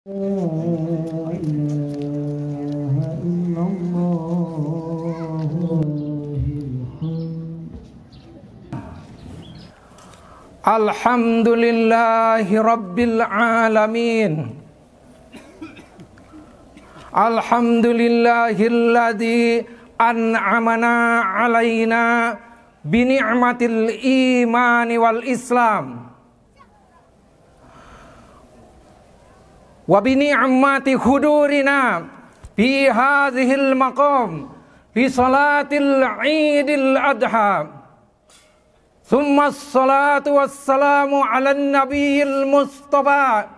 Alhamdulillahi Rabbil Alamin. Alhamdulillahilladzi an'amana alaina bini'matil imani wal islam wa bini'mati hudurina fi hadhil maqam fi salatil Idil Adha. Thumma assalatu wassalamu ala nabiyil mustafa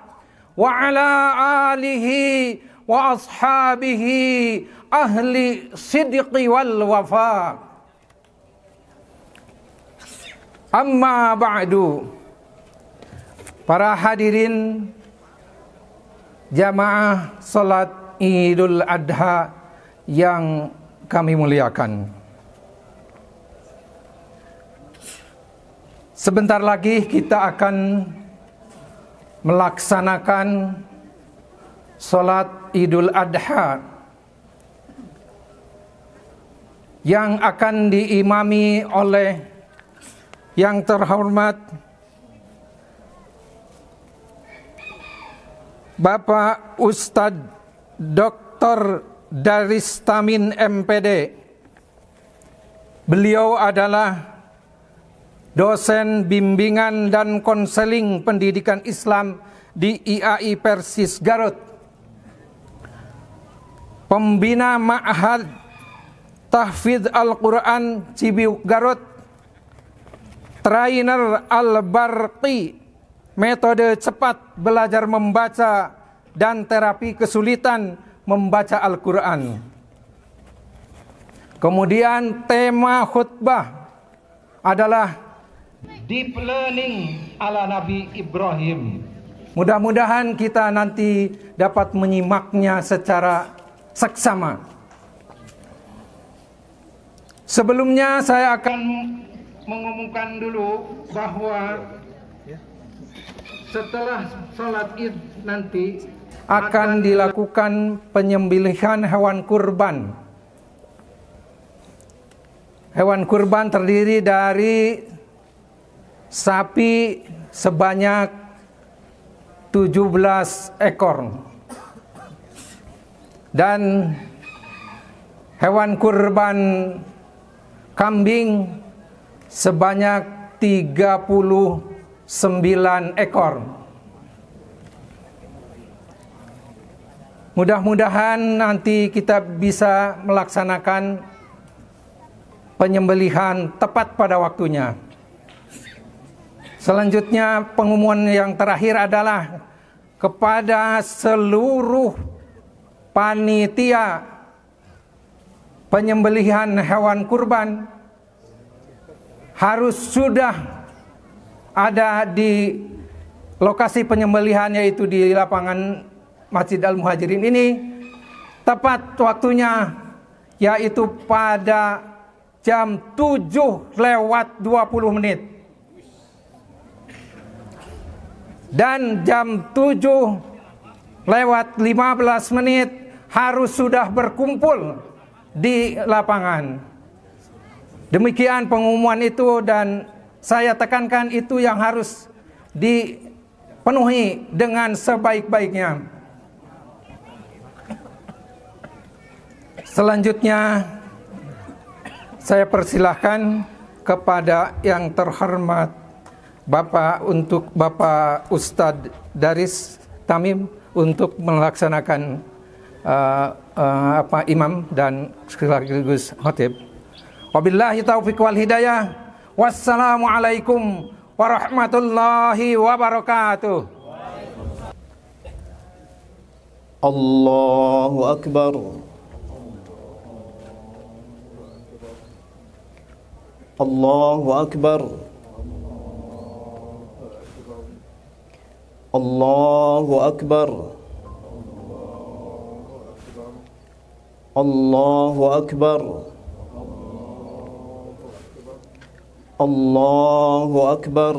wa ala alihi wa ashabihi ahli sidqi wal wafa. Amma ba'du. Para hadirin jamaah salat Idul Adha yang kami muliakan, sebentar lagi kita akan melaksanakan salat Idul Adha yang akan diimami oleh yang terhormat Bapak Ustadz Dr. Daris Tamin MPD. Beliau adalah dosen bimbingan dan konseling pendidikan Islam di IAI Persis Garut, pembina Ma'had Tahfidz Al-Quran Cibiuk Garut, trainer Al-Barqi, metode cepat belajar membaca dan terapi kesulitan membaca Al-Quran. Kemudian tema khutbah adalah Deep Learning ala Nabi Ibrahim. Mudah-mudahan kita nanti dapat menyimaknya secara seksama. Sebelumnya saya akan mengumumkan dulu bahwa setelah sholat Id nanti akan dilakukan penyembelihan hewan kurban. Hewan kurban terdiri dari sapi sebanyak 17 ekor dan hewan kurban kambing sebanyak 39 ekor. Mudah-mudahan nanti kita bisa melaksanakan penyembelihan tepat pada waktunya. Selanjutnya, pengumuman yang terakhir adalah kepada seluruh panitia penyembelihan hewan kurban harus sudah ada di lokasi penyembelihan, yaitu di lapangan Masjid Al-Muhajirin ini tepat waktunya, yaitu pada jam 7:20 dan jam 7:15 harus sudah berkumpul di lapangan. Demikian pengumuman itu, dan saya tekankan itu yang harus dipenuhi dengan sebaik-baiknya. Selanjutnya saya persilahkan kepada yang terhormat Bapak Ustadz Daris Tamim untuk melaksanakan imam dan sekaligus khotib. Wabillahi taufiq wal hidayah. Wassalamualaikum warahmatullahi wabarakatuh. Allahu Akbar. Allahu Akbar. Allahu Akbar. Allahu Akbar. Allahu Akbar.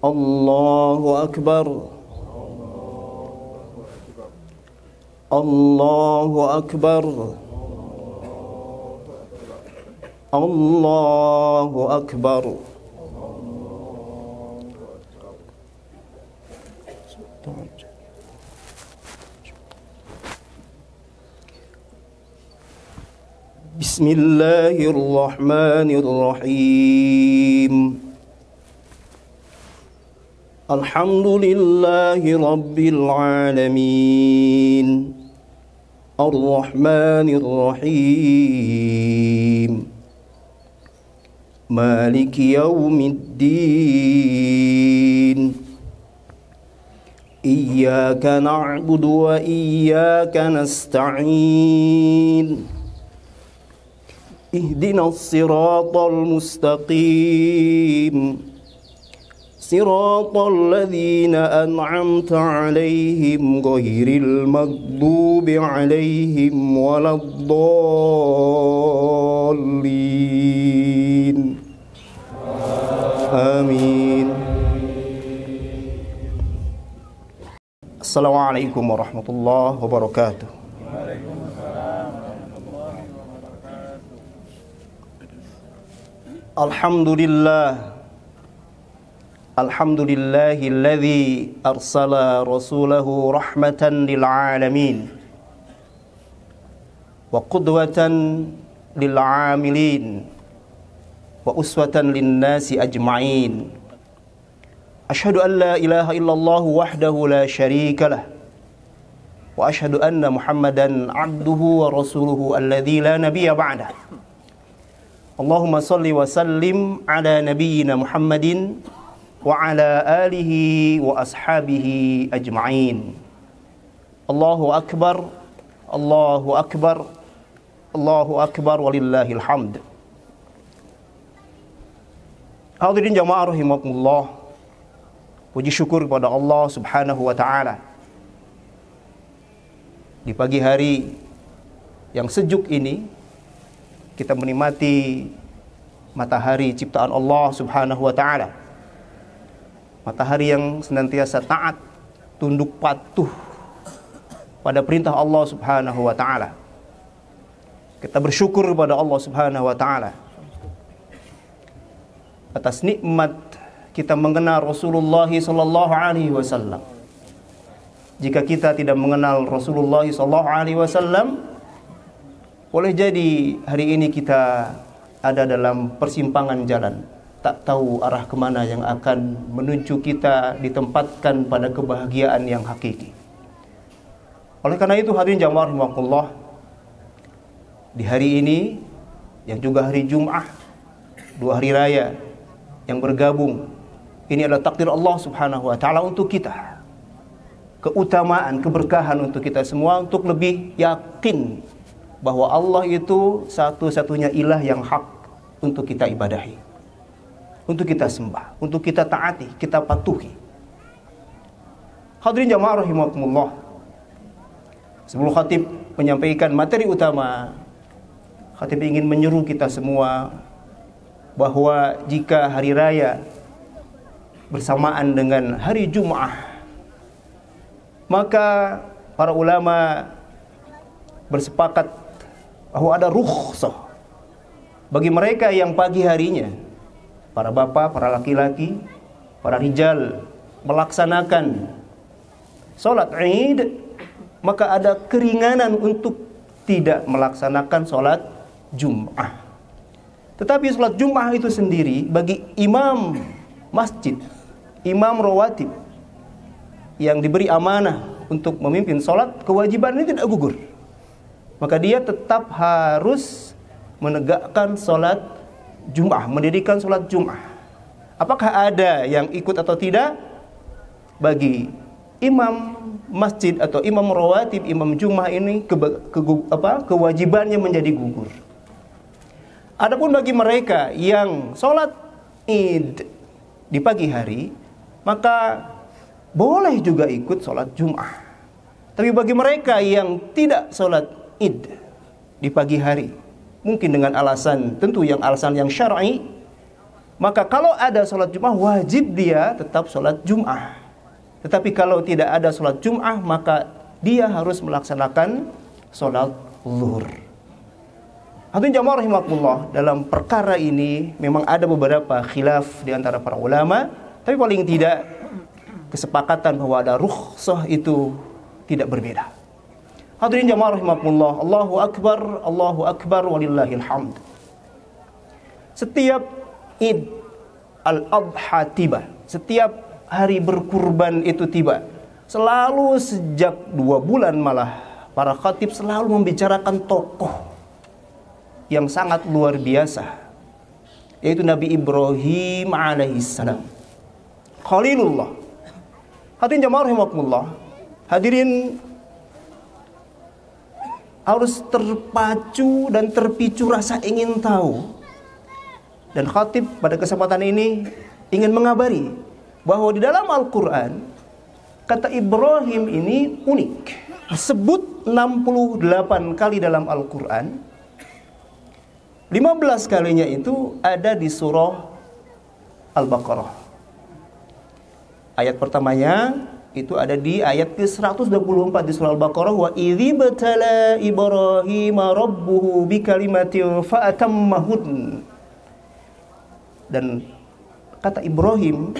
Allahu Akbar. Allahu Akbar. Allahu Akbar. Bismillahirrahmanirrahim. Alhamdulillahi Rabbil Alamin. Ar-Rahmanir-Rahim. Maliki Yawmiddin. Iyyaka na'budu wa iyyaka nasta'in. Ihdinas siratal mustaqim. Siratal ladzina an'amta 'alaihim ghairil maghdubi 'alaihim waladdallin. Amin. Assalamualaikum warahmatullahi wabarakatuh. Alhamdulillah. Alhamdulillahilladzi arsala rasulahu rahmatan lil alamin wa qudwatan lil amilin wa uswatan lin nasi ajma'in. Asyhadu an la ilaha illallah wahdahu la syarika lah wa asyhadu anna Muhammadan abduhu wa rasuluhu alladzi la nabiyya ba'dah. Allahumma salli wa sallim ala nabiyyina Muhammadin wa ala alihi wa ashabihi ajma'in. Allahu akbar, Allahu akbar, Allahu akbar walillahil hamd. Hadirin jamaah rahimakumullah, puji syukur kepada Allah Subhanahu wa taala. Di pagi hari yang sejuk ini kita menikmati matahari ciptaan Allah Subhanahu wa taala. Matahari yang senantiasa taat, tunduk patuh pada perintah Allah Subhanahu wa taala. Kita bersyukur kepada Allah Subhanahu wa taala atas nikmat kita mengenal Rasulullah sallallahu alaihi wasallam. Jika kita tidak mengenal Rasulullah sallallahu alaihi wasallam, boleh jadi hari ini kita ada dalam persimpangan jalan, tak tahu arah kemana yang akan menuju kita ditempatkan pada kebahagiaan yang hakiki. Oleh karena itu hadirin jamaah rahimakumullah, di hari ini yang juga hari Jumat, 2 hari raya yang bergabung, ini adalah takdir Allah Subhanahu wa taala untuk kita. Keutamaan, keberkahan untuk kita semua, untuk lebih yakin bahwa Allah itu satu-satunya ilah yang hak untuk kita ibadahi, untuk kita sembah, untuk kita taati, kita patuhi. Hadirin jamaah rahimakumullah, sebelum khatib menyampaikan materi utama, khatib ingin menyeru kita semua bahwa jika hari raya bersamaan dengan hari Jumat, maka para ulama bersepakat bahwa ada rukhsah bagi mereka yang pagi harinya, para bapak, para laki-laki, para rijal, melaksanakan sholat Id, maka ada keringanan untuk tidak melaksanakan sholat Jum'ah. Tetapi sholat Jum'ah itu sendiri bagi imam masjid, imam rawatib yang diberi amanah untuk memimpin sholat, kewajiban ini tidak gugur. Maka dia tetap harus menegakkan sholat Jum'ah, mendirikan sholat Jum'ah. Apakah ada yang ikut atau tidak? Bagi imam masjid atau imam rawatib, imam Jum'ah ini kewajibannya menjadi gugur. Adapun bagi mereka yang sholat Id di pagi hari, maka boleh juga ikut sholat Jum'ah. Tapi bagi mereka yang tidak sholat Id di pagi hari, mungkin dengan alasan, tentu yang alasan yang syar'i, maka kalau ada sholat Jum'ah wajib dia tetap sholat Jum'ah. Tetapi kalau tidak ada sholat Jum'ah maka dia harus melaksanakan sholat zuhur. Hadirin jamaah rahimakumullah, dalam perkara ini memang ada beberapa khilaf di antara para ulama, tapi paling tidak kesepakatan bahwa ada rukhsah itu tidak berbeda. Hadirin jamaah rahimakumullah, Allahu akbar walillahil hamd. Setiap Id al-Adha tiba, setiap hari berkurban itu tiba, selalu sejak 2 bulan malah para khatib selalu membicarakan tokoh yang sangat luar biasa, yaitu Nabi Ibrahim alaihissalam, Khalilullah. Hadirin jamaah rahimakumullah, hadirin harus terpacu dan terpicu rasa ingin tahu. Dan khatib pada kesempatan ini ingin mengabari bahwa di dalam Al-Quran kata Ibrahim ini unik. Disebut 68 kali dalam Al-Quran. 15 kalinya itu ada di surah Al-Baqarah. Ayat pertamanya itu ada di ayat ke-124 di surah Al-Baqarah, wa idzibtala Ibrahima rabbuhu bikalimatin fa'atammahun. Dan kata Ibrahim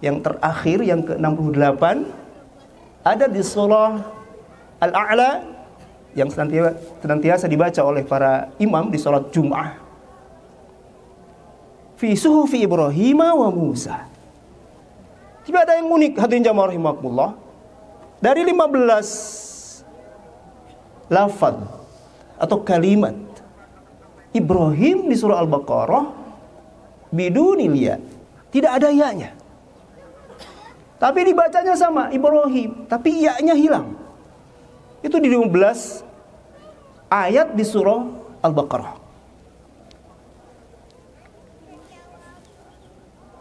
yang terakhir, yang ke-68, ada di surah Al-A'la yang senantiasa dibaca oleh para imam di salat Jum'ah. Fi suhufi Ibrahim wa Musa. Tidak ada yang unik, hadirin jamaah rahimakumullah. Dari 15 lafaz atau kalimat Ibrahim di surah Al-Baqarah bidunil ya, tidak ada ya-nya. Tapi dibacanya sama Ibrahim, tapi ya-nya hilang. Itu di 15 ayat di surah Al-Baqarah.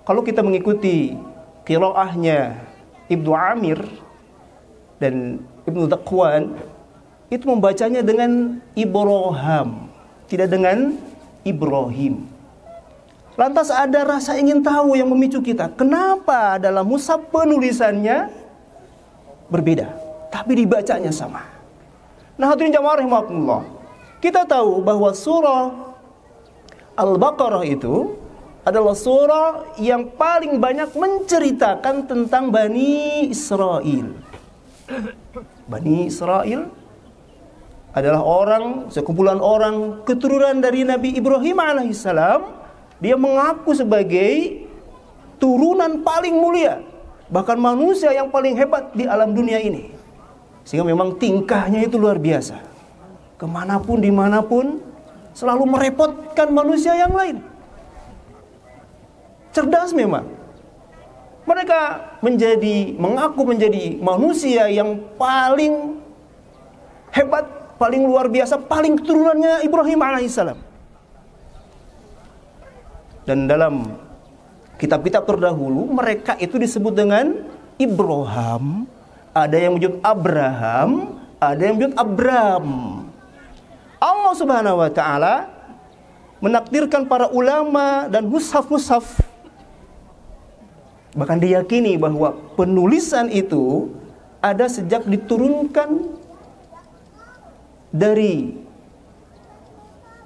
Kalau kita mengikuti qiraahnya Ibnu Amir dan Ibnu Zakwan, itu membacanya dengan Ibrahim, tidak dengan Ibrahim. Lantas ada rasa ingin tahu yang memicu kita. Kenapa dalam mushaf penulisannya berbeda, tapi dibacanya sama? Nah, hadirin jamaah rahimakumullah, kita tahu bahwa surah Al-Baqarah itu adalah surah yang paling banyak menceritakan tentang Bani Israel. Bani Israel adalah sekumpulan orang keturunan dari Nabi Ibrahim alaihissalam. Dia mengaku sebagai turunan paling mulia, bahkan manusia yang paling hebat di alam dunia ini. Sehingga memang tingkahnya itu luar biasa. Kemanapun, dimanapun, selalu merepotkan manusia yang lain. Cerdas memang. Mereka mengaku menjadi manusia yang paling hebat, paling luar biasa, paling keturunannya Ibrahim alaihissalam. Dan dalam kitab-kitab terdahulu mereka itu disebut dengan Ibrahim, ada yang menyebut Abraham, ada yang menyebut Abram. Allah Subhanahu wa taala menakdirkan para ulama dan mushaf-mushaf, bahkan diyakini bahwa penulisan itu ada sejak diturunkan dari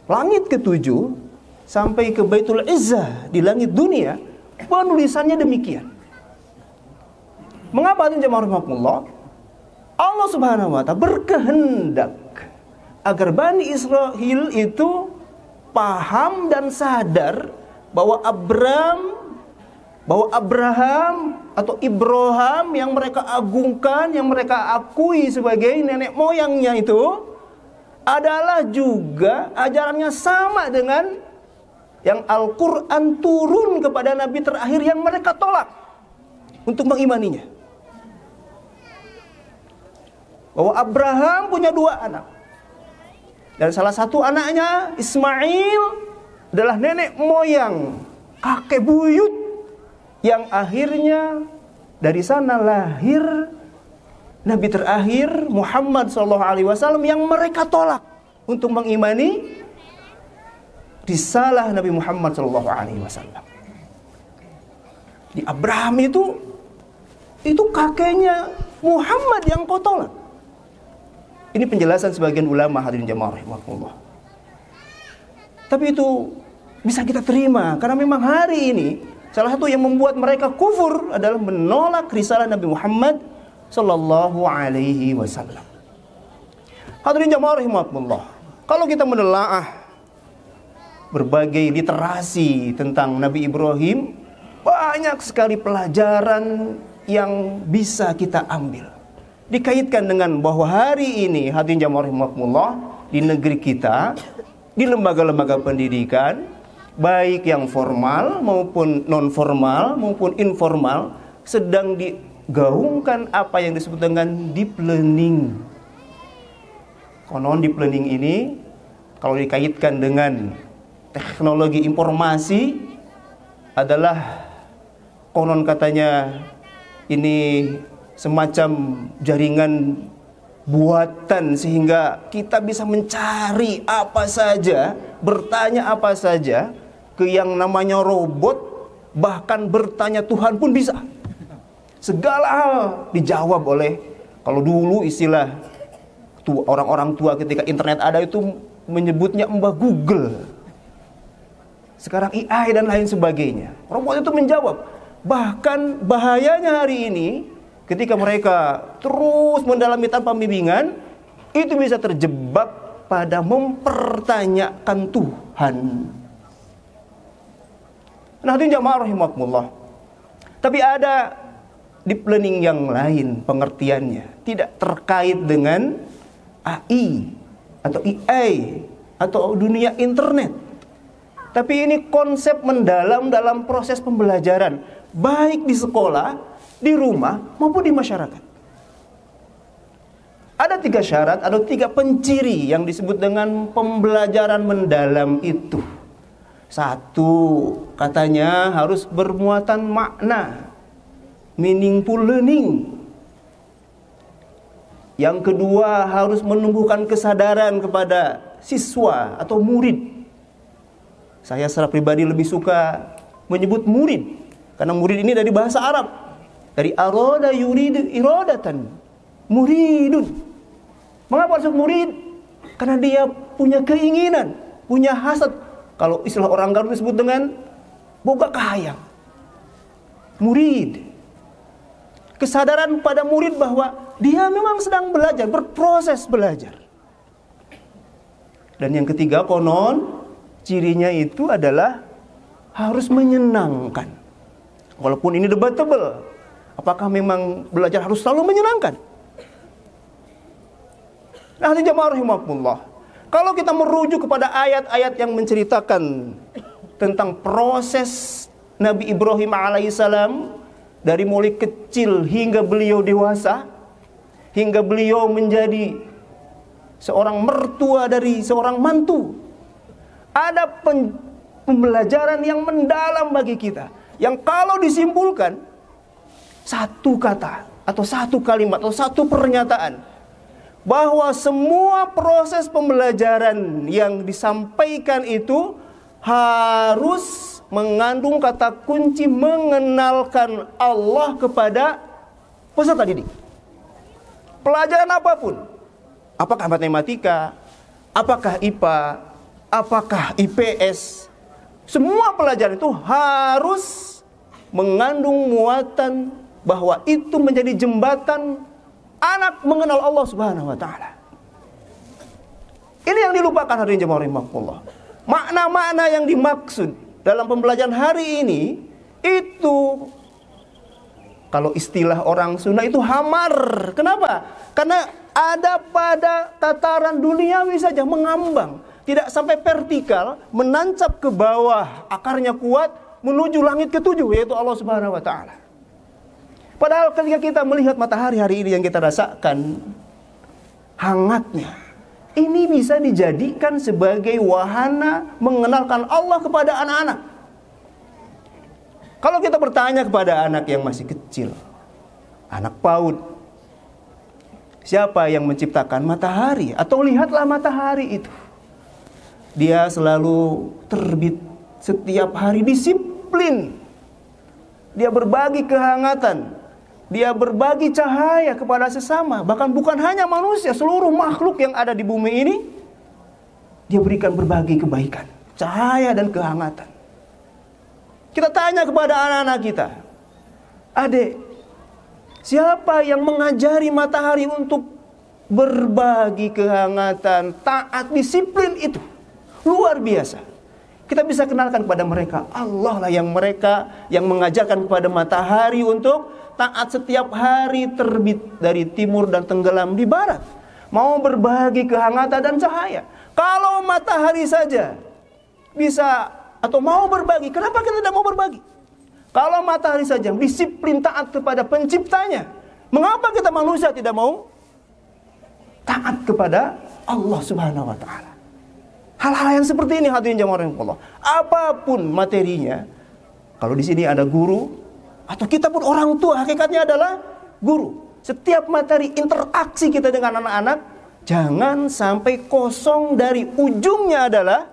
langit ke-7 sampai ke Baitul Izzah di langit dunia, penulisannya demikian. Mengapa jemaah rahimakumullah? Allah Subhanahu wa taala berkehendak agar Bani Israel itu paham dan sadar bahwa Abraham atau Ibrahim yang mereka agungkan, yang mereka akui sebagai nenek moyangnya itu adalah juga ajarannya sama dengan yang Al-Quran turun kepada Nabi terakhir yang mereka tolak untuk mengimaninya. Bahwa Abraham punya 2 anak. Dan salah satu anaknya Ismail adalah nenek moyang, kakek buyut, yang akhirnya dari sana lahir Nabi terakhir Muhammad SAW yang mereka tolak untuk mengimani risalah Nabi Muhammad SAW. Di Abraham itu kakeknya Muhammad yang kau tolak. Ini penjelasan sebagian ulama, hadirin jamaah rahimakumullah. Tapi itu bisa kita terima karena memang hari ini salah satu yang membuat mereka kufur adalah menolak risalah Nabi Muhammad sallallahu alaihi wasallam. Hadirin jamaah rahimakumullah. Kalau kita menelaah berbagai literasi tentang Nabi Ibrahim, banyak sekali pelajaran yang bisa kita ambil. Dikaitkan dengan bahwa hari ini hadirin jamaah rahimakumullah, di negeri kita, di lembaga-lembaga pendidikan, baik yang formal maupun non formal maupun informal, sedang digaungkan apa yang disebut dengan deep learning. Konon deep learning ini kalau dikaitkan dengan teknologi informasi adalah konon katanya ini semacam jaringan buatan sehingga kita bisa mencari apa saja, bertanya apa saja ke yang namanya robot, bahkan bertanya Tuhan pun bisa. Segala hal dijawab oleh, kalau dulu istilah orang-orang tua ketika internet ada itu menyebutnya Mbah Google. Sekarang AI dan lain sebagainya. Robot itu menjawab. Bahkan bahayanya hari ini ketika mereka terus mendalami tanpa bimbingan, itu bisa terjebak pada mempertanyakan Tuhan. Nah, hadirin jamaah rahimakumullah. Tapi ada deep learning yang lain pengertiannya, tidak terkait dengan AI atau AI atau dunia internet. Tapi ini konsep mendalam dalam proses pembelajaran, baik di sekolah, di rumah, maupun di masyarakat. Ada 3 syarat, ada 3 penciri yang disebut dengan pembelajaran mendalam itu. 1, katanya harus bermuatan makna, meaningful learning. Yang kedua, harus menumbuhkan kesadaran kepada siswa atau murid. Saya secara pribadi lebih suka menyebut murid, karena murid ini dari bahasa Arab, dari arada yuridu iradatan, muridun. Mengapa disebut murid? Karena dia punya keinginan, punya hasad. Kalau istilah orang Garut disebut dengan boga kahayang. Murid. Kesadaran pada murid bahwa dia memang sedang belajar, berproses belajar. Dan yang ketiga, konon cirinya itu adalah harus menyenangkan. Walaupun ini debatable, apakah memang belajar harus selalu menyenangkan? Nah, hadirin jamaah rahimakumullah, kalau kita merujuk kepada ayat-ayat yang menceritakan tentang proses Nabi Ibrahim alaihissalam dari mulai kecil hingga beliau dewasa, hingga beliau menjadi seorang mertua dari seorang mantu, ada pembelajaran yang mendalam bagi kita, yang kalau disimpulkan satu kata atau satu kalimat atau satu pernyataan, bahwa semua proses pembelajaran yang disampaikan itu harus mengandung kata kunci mengenalkan Allah kepada peserta didik. Pelajaran apapun, apakah matematika, apakah IPA, apakah IPS, semua pelajaran itu harus mengandung muatan bahwa itu menjadi jembatan anak mengenal Allah Subhanahu wa taala. Ini yang dilupakan hadirin jemaah rahimakumullah. Makna-makna yang dimaksud dalam pembelajaran hari ini itu, kalau istilah orang Sunda itu hamar. Kenapa? Karena ada pada tataran duniawi saja, mengambang, tidak sampai vertikal, menancap ke bawah, akarnya kuat menuju langit ketujuh, yaitu Allah Subhanahu wa taala. Padahal ketika kita melihat matahari hari ini yang kita rasakan hangatnya, ini bisa dijadikan sebagai wahana mengenalkan Allah kepada anak-anak. Kalau kita bertanya kepada anak yang masih kecil, anak PAUD, siapa yang menciptakan matahari? Atau lihatlah matahari itu, dia selalu terbit setiap hari, disiplin. dia berbagi kehangatan, dia berbagi cahaya kepada sesama. Bahkan bukan hanya manusia, seluruh makhluk yang ada di bumi ini, dia berikan berbagi kebaikan, cahaya dan kehangatan. Kita tanya kepada anak-anak kita, adik, siapa yang mengajari matahari untuk berbagi kehangatan, taat, disiplin itu? Luar biasa. Kita bisa kenalkan kepada mereka, Allah lah yang mengajarkan kepada matahari untuk taat setiap hari terbit dari timur dan tenggelam di barat. Mau berbagi kehangatan dan cahaya. Kalau matahari saja bisa atau mau berbagi, kenapa kita tidak mau berbagi? Kalau matahari saja disiplin taat kepada penciptanya, mengapa kita manusia tidak mau taat kepada Allah Subhanahu wa taala? Hal-hal yang seperti ini hadirin jamaah rahimakumullah. Apapun materinya, kalau di sini ada guru atau kita pun orang tua, hakikatnya adalah guru. Setiap materi interaksi kita dengan anak-anak, jangan sampai kosong dari ujungnya adalah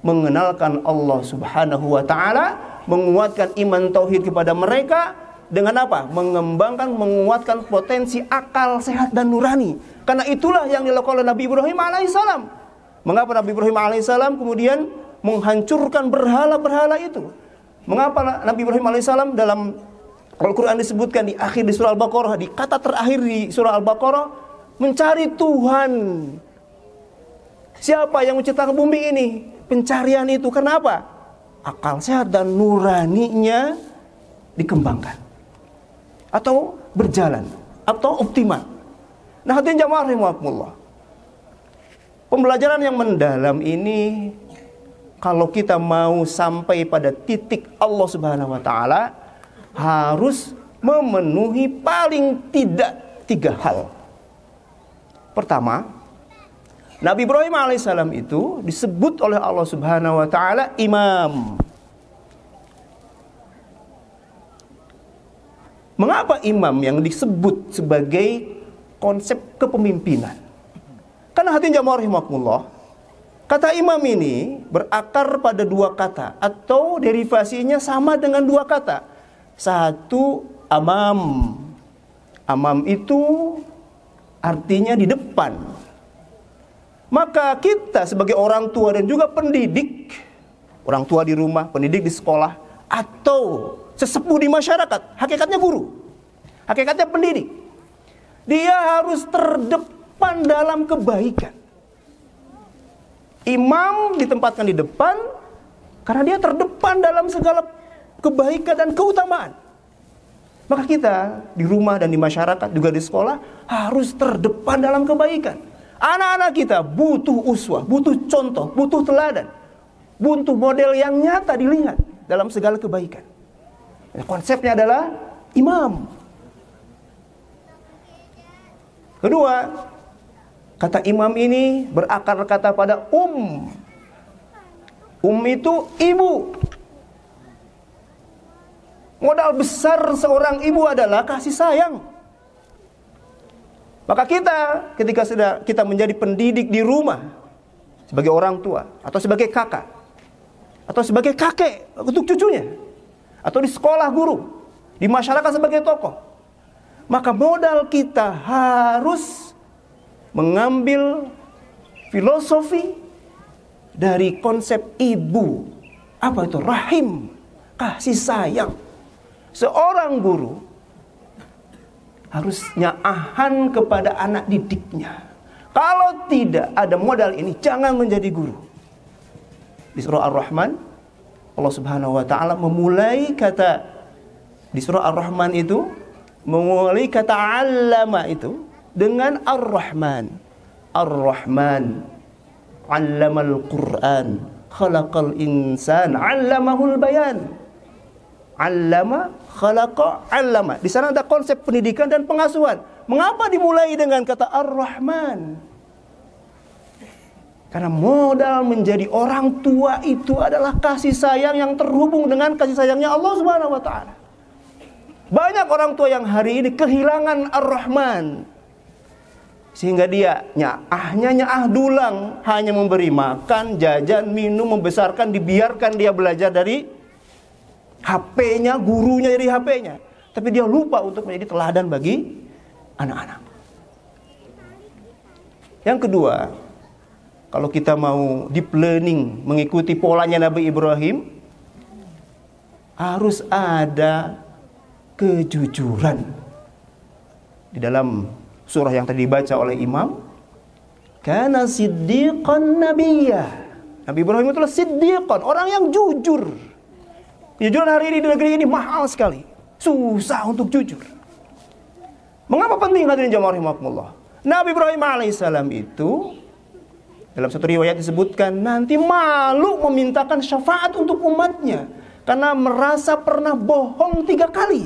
mengenalkan Allah Subhanahu wa taala, menguatkan iman tauhid kepada mereka dengan apa? Mengembangkan, menguatkan potensi akal sehat dan nurani. Karena itulah yang dilakukan oleh Nabi Ibrahim alaihissalam. Mengapa Nabi Ibrahim alaihissalam kemudian menghancurkan berhala-berhala itu? Mengapa Nabi Ibrahim alaihissalam dalam Al-Quran disebutkan di akhir di surah Al-Baqarah, di kata terakhir di surah Al-Baqarah, mencari Tuhan. Siapa yang menciptakan bumi ini? Pencarian itu kenapa? Akal sehat dan nuraninya dikembangkan atau berjalan atau optimal. Nah, hadirin jamaah rahimakumullah, pembelajaran yang mendalam ini, kalau kita mau sampai pada titik Allah Subhanahu wa taala, harus memenuhi paling tidak 3 hal. Pertama, Nabi Ibrahim alaihissalam itu disebut oleh Allah Subhanahu wa taala imam. Mengapa imam yang disebut sebagai konsep kepemimpinan? Karena hadirin jamaah rahimakumullah, kata imam ini berakar pada 2 kata atau derivasinya sama dengan 2 kata. Satu, amam. Amam itu artinya di depan. Maka kita sebagai orang tua dan juga pendidik, orang tua di rumah, pendidik di sekolah, atau sesepuh di masyarakat, hakikatnya guru, hakikatnya pendidik, dia harus terdepan dalam kebaikan. Imam ditempatkan di depan karena dia terdepan dalam segala kebaikan dan keutamaan. Maka kita di rumah dan di masyarakat, juga di sekolah, harus terdepan dalam kebaikan. Anak-anak kita butuh uswah, butuh contoh, butuh teladan, butuh model yang nyata dilihat dalam segala kebaikan. Konsepnya adalah imam. Kedua, kata imam ini berakar kata pada itu ibu. Modal besar seorang ibu adalah kasih sayang. Maka ketika sudah kita menjadi pendidik di rumah, sebagai orang tua, atau sebagai kakak, atau sebagai kakek untuk cucunya, atau di sekolah guru, di masyarakat sebagai tokoh, maka modal kita harus mengambil filosofi dari konsep ibu. Apa itu? Rahim, kasih sayang. Seorang guru harus nyaahan kepada anak didiknya. Kalau tidak ada modal ini, jangan menjadi guru. Di surah Ar-Rahman, Allah Subhanahu wa taala memulai kata di surah Ar-Rahman itu, memulai kata 'allama itu dengan Ar-Rahman. Ar-Rahman 'allamal Qur'an, khalaqal insan, 'allamahul bayan. 'Allama, khalaqa, 'allama. Di sana ada konsep pendidikan dan pengasuhan. Mengapa dimulai dengan kata Ar-Rahman? Karena modal menjadi orang tua itu adalah kasih sayang yang terhubung dengan kasih sayangnya Allah Subhanahu wa taala. Banyak orang tua yang hari ini kehilangan Ar-Rahman, sehingga dia nyaah dulang, hanya memberi makan, jajan, minum, membesarkan, dibiarkan dia belajar dari HP-nya, gurunya jadi HP-nya. Tapi dia lupa untuk menjadi teladan bagi anak-anak. Yang kedua, kalau kita mau deep learning, mengikuti polanya Nabi Ibrahim, harus ada kejujuran. Di dalam surah yang tadi dibaca oleh imam, kana siddiqan nabiyya. Nabi Ibrahim itulah siddiqan, orang yang jujur. Kejujuran hari ini di negeri ini mahal sekali. Susah untuk jujur. Mengapa penting hadirin jamaah rahimakumullah? Nabi Ibrahim alaihissalam itu dalam satu riwayat disebutkan nanti malu memintakan syafaat untuk umatnya karena merasa pernah bohong 3 kali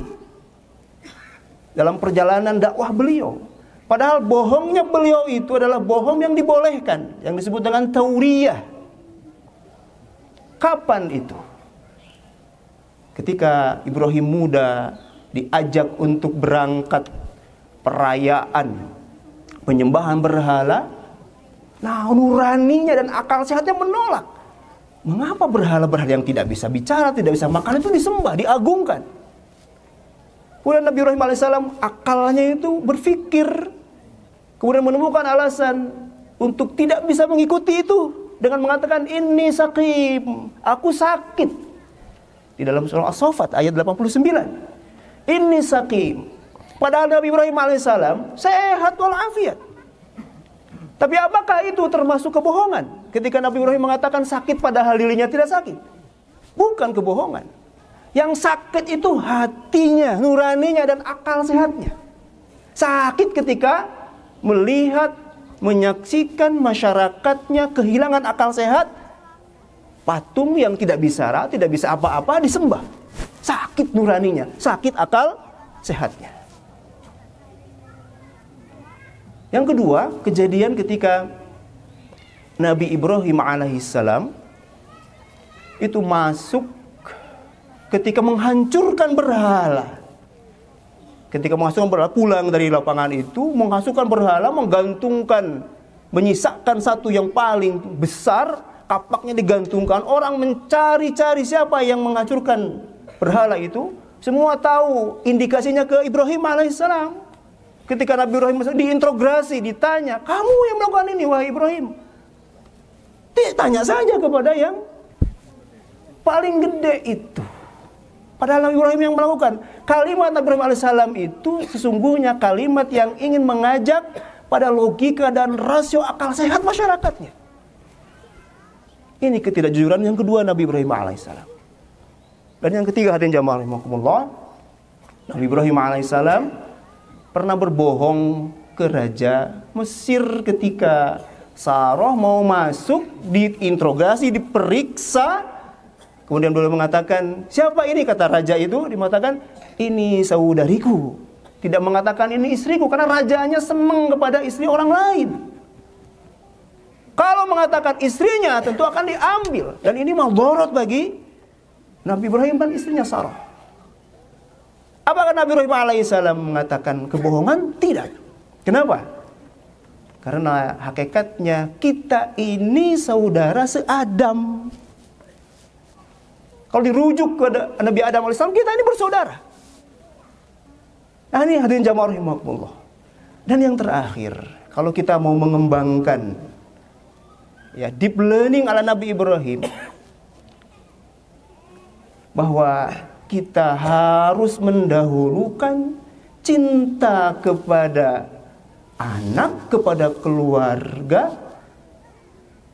dalam perjalanan dakwah beliau. Padahal bohongnya beliau itu adalah bohong yang dibolehkan, yang disebut dengan tauriyah. Kapan itu? Ketika Ibrahim muda diajak untuk berangkat perayaan penyembahan berhala, nah nuraninya dan akal sehatnya menolak. Mengapa berhala-berhala yang tidak bisa bicara, tidak bisa makan itu disembah, diagungkan? Kemudian Nabi Ibrahim alaihissalam akalnya itu berpikir, kemudian menemukan alasan untuk tidak bisa mengikuti itu dengan mengatakan inni sakim, aku sakit. Di dalam surah As-Saffat ayat 89. Inni sakim. Padahal Nabi Ibrahim alaihissalam sehat walafiat. Tapi apakah itu termasuk kebohongan? Ketika Nabi Ibrahim mengatakan sakit padahal dirinya tidak sakit. Bukan kebohongan. Yang sakit itu hatinya, nuraninya dan akal sehatnya. Sakit ketika melihat, menyaksikan masyarakatnya kehilangan akal sehat. Patung yang tidak bicara, tidak bisa apa-apa disembah. Sakit nuraninya, sakit akal sehatnya. Yang kedua, kejadian ketika Nabi Ibrahim alaihissalam itu masuk ketika menghancurkan berhala. Ketika menghancurkan berhala, pulang dari lapangan itu, menghancurkan berhala, menggantungkan, menyisakan satu yang paling besar, kapaknya digantungkan. Orang mencari-cari siapa yang menghancurkan berhala itu. Semua tahu indikasinya ke Ibrahim alaihissalam. Ketika Nabi Ibrahim diinterogasi, ditanya, kamu yang melakukan ini wahai Ibrahim? Tanya saja kepada yang paling gede itu. Padahal Nabi Ibrahim yang melakukan. Kalimat Nabi Ibrahim alaihissalam itu sesungguhnya kalimat yang ingin mengajak pada logika dan rasio akal sehat masyarakatnya. Ini ketidakjujuran yang kedua Nabi Ibrahim alaihissalam. Dan yang ketiga hadirin jamaah rahimakumullah, Nabi Ibrahim alaihissalam pernah berbohong ke raja Mesir ketika Sarah mau masuk, diinterogasi, diperiksa. Kemudian beliau mengatakan, siapa ini? Kata raja itu, dimatakan ini saudariku. Tidak mengatakan ini istriku, karena rajanya senang kepada istri orang lain. Kalau mengatakan istrinya tentu akan diambil. Dan ini madharat bagi Nabi Ibrahim dan istrinya Sarah. Apakah Nabi Ibrahim alaihissalam mengatakan kebohongan? Tidak. Kenapa? Karena hakikatnya kita ini saudara seadam. Kalau dirujuk ke Nabi Adam alaihissalam, kita ini bersaudara. Nah ini hadirin jamaah rahimakumullah. Dan yang terakhir, kalau kita mau mengembangkan deep learning ala Nabi Ibrahim, bahwa kita harus mendahulukan cinta kepada anak, kepada keluarga,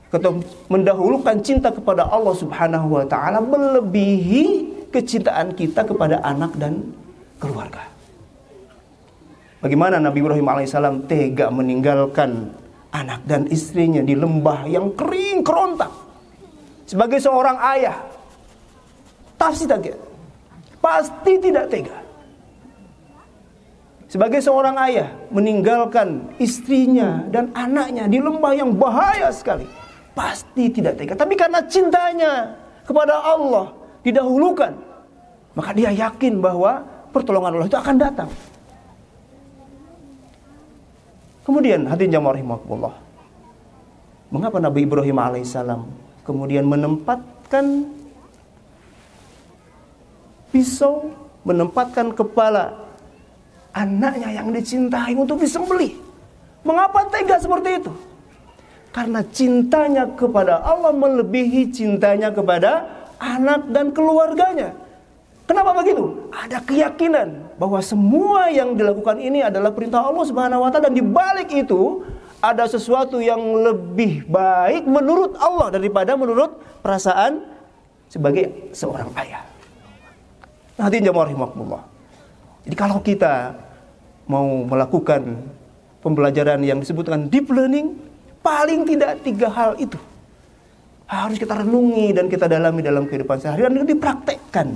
atau mendahulukan cinta kepada Allah Subhanahu wa taala melebihi kecintaan kita kepada anak dan keluarga. Bagaimana Nabi Ibrahim alaihissalam tega meninggalkan anak dan istrinya di lembah yang kering kerontang. Sebagai seorang ayah, pasti tidak tega. Sebagai seorang ayah meninggalkan istrinya dan anaknya di lembah yang bahaya sekali, pasti tidak tega. Tapi karena cintanya kepada Allah didahulukan, maka dia yakin bahwa pertolongan Allah itu akan datang. Kemudian hadirin jamaah rahimakumullah, mengapa Nabi Ibrahim alaihissalam kemudian menempatkan pisau, menempatkan kepala anaknya yang dicintai untuk disembelih. Mengapa tega seperti itu? Karena cintanya kepada Allah melebihi cintanya kepada anak dan keluarganya. Kenapa begitu? Ada keyakinan bahwa semua yang dilakukan ini adalah perintah Allah Subhanahu wa taala, dan di balik itu ada sesuatu yang lebih baik menurut Allah daripada menurut perasaan sebagai seorang ayah. Hadirin jamaah rahimakumullah. Jadi kalau kita mau melakukan pembelajaran yang disebutkan deep learning, paling tidak 3 hal itu harus kita renungi dan kita dalami dalam kehidupan sehari-hari dan dipraktekkan.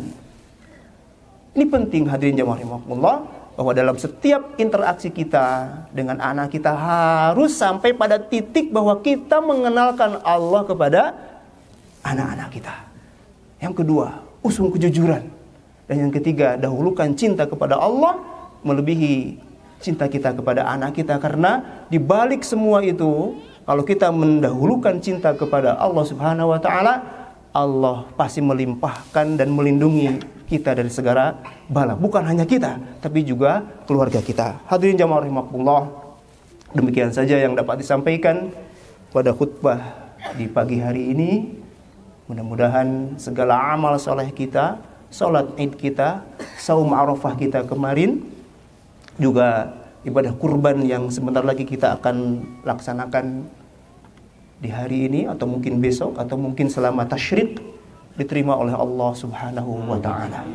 Ini penting hadirin jamaah rahimakumullah, bahwa dalam setiap interaksi kita dengan anak kita harus sampai pada titik bahwa kita mengenalkan Allah kepada anak-anak kita. Yang kedua, usung kejujuran. Dan yang ketiga, dahulukan cinta kepada Allah melebihi cinta kita kepada anak kita. Karena di balik semua itu, kalau kita mendahulukan cinta kepada Allah Subhanahu wa taala, Allah pasti melimpahkan dan melindungi kita dari segala bala. Bukan hanya kita, tapi juga keluarga kita. Hadirin jamaah rahimakumullah, demikian saja yang dapat disampaikan pada khutbah di pagi hari ini. Mudah-mudahan segala amal soleh kita, salat Id kita, saum Arafah kita kemarin, juga ibadah kurban yang sebentar lagi kita akan laksanakan di hari ini atau mungkin besok atau mungkin selama tasyrik, diterima oleh Allah Subhanahu wa taala.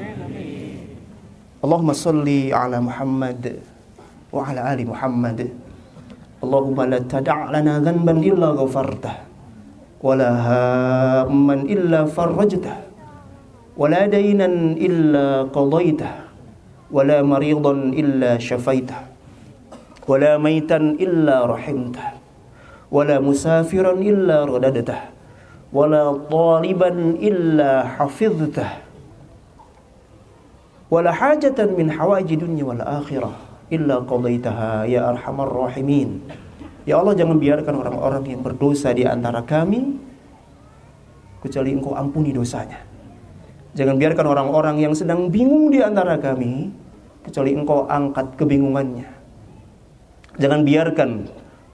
Allahumma shalli ala Muhammad wa ala ali Muhammad. Allahumma la tada' lana dhanban illa ghafartah wa la hamman illa farajtah wa la daynan illa qadaitah wa la maridan illa syafaitah wa la maitan illa rahimtah wa la musafiran illa radadtah wa la taliban illa hafidhtah wa la hajatan min hawaiji dunya wal akhirah illa qadaitaha ya arhamar rahimin. Ya Allah, jangan biarkan orang-orang yang berdosa di antara kami kecuali Engkau ampuni dosanya. Jangan biarkan orang-orang yang sedang bingung di antara kami kecuali Engkau angkat kebingungannya. Jangan biarkan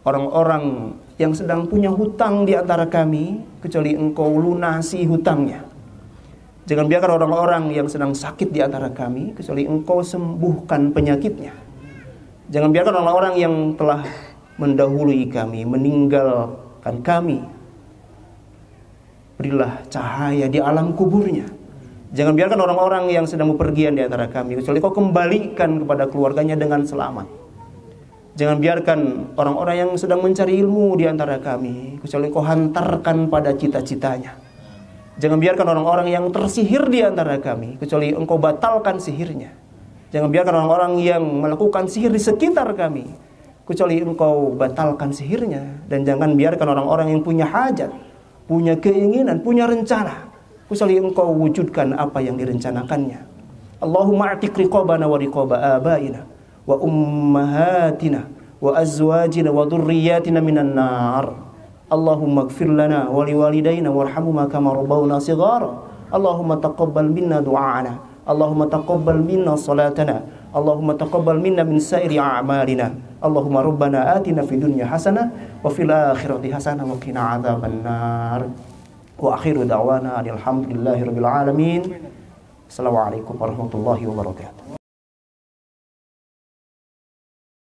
orang-orang yang sedang punya hutang di antara kami kecuali Engkau lunasi hutangnya. Jangan biarkan orang-orang yang sedang sakit di antara kami kecuali Engkau sembuhkan penyakitnya. Jangan biarkan orang-orang yang telah mendahului kami, meninggalkan kami, berilah cahaya di alam kuburnya. Jangan biarkan orang-orang yang sedang bepergian di antara kami kecuali Kau kembalikan kepada keluarganya dengan selamat. Jangan biarkan orang-orang yang sedang mencari ilmu di antara kami kecuali Kau hantarkan pada cita-citanya. Jangan biarkan orang-orang yang tersihir di antara kami kecuali Engkau batalkan sihirnya. Jangan biarkan orang-orang yang melakukan sihir di sekitar kami kecuali Engkau batalkan sihirnya. Dan jangan biarkan orang-orang yang punya hajat, punya keinginan, punya rencana kecuali Engkau wujudkan apa yang direncanakannya. Allahumma a'tiq riqabana wa riqaba abaina wa ummahatina wa azwajina wa dhurriyyatina minan nar. Allahumma ighfir lana wa liwalidayna warhamhuma kama rabbawna shighara. Allahumma taqabbal minna du'ana. Allahumma taqabbal minna salatana. Allahumma taqabbal minna min sairi a'malina. Allahumma rabbana atina fid dunya hasanah wa fil akhirati hasanah wa qina adzabannar. Wa akhiru da'wana alhamdulillahi rabbil alamin. Assalamualaikum warahmatullahi wabarakatuh.